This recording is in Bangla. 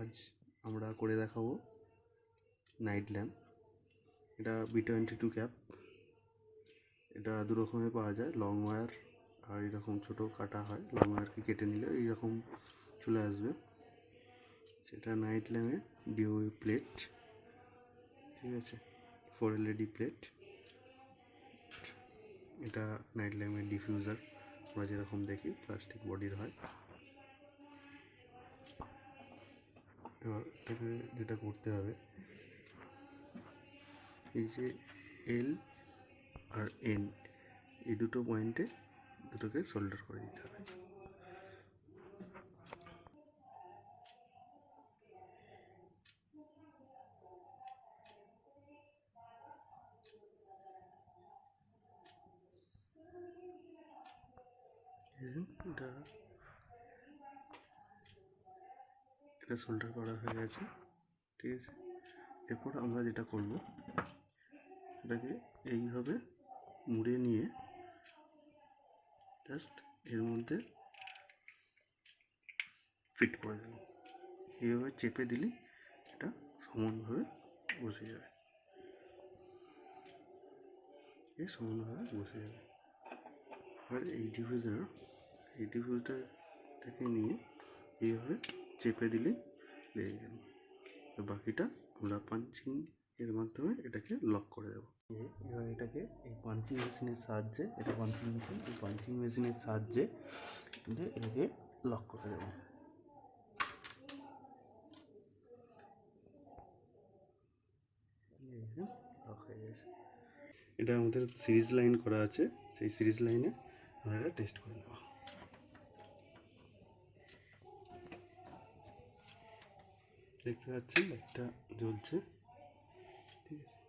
আজ আমরা করে দেখাবো নাইট ল্যাম্প। এটা B22 ক্যাপ। এটা দু রকমের পাওয়া যায়, লং ওয়্যার আর এরকম ছোটো কাটা হয়। লং ওয়্যারকে কেটে নিলে এইরকম চলে আসবে। সেটা নাইট ল্যাম্পের ডিওই প্লেট, ঠিক আছে, 4 LED প্লেট। এটা নাইট ল্যাম্পের ডিফিউজার, আমরা যেরকম দেখি প্লাস্টিক বডির হয়। এবার এটাকে যেটা করতে হবে, এই যে এল আর এন, এই দুটো পয়েন্টে দুটোকে সোল্ডার করে দিতে হবে। এটা সোল্ডার করা হয়ে গেছে, ঠিক আছে। এরপর আমরা যেটা করব, এটাকে এইভাবে মুড়ে নিয়ে জাস্ট এর মধ্যে ফিট করে দেব। এইভাবে চেপে দিলেই এটা সমানভাবে বসে যাবে, সমানভাবে বসে যাবে। আর এই ডিফিউজারটাকে নিয়ে এইভাবে চেপে দিলেই লেগে যাবে। বাকিটা আমরা পাঞ্চিং এর মাধ্যমে এটাকে লক করে দেবো। এবার এটাকে এই পাঞ্চিং মেশিনের সাহায্যে, এটা পাঞ্চিং মেশিন, এই পাঞ্চিং মেশিনের সাহায্যে এটাকে লক করে দেবো। লক হয়ে গেছে। এটা আমাদের সিরিজ লাইন করা আছে, সেই সিরিজ লাইনে আমরা এটা টেস্ট করে নেব। দেখতে পাচ্ছেন একটা জ্বলছে, ঠিক আছে।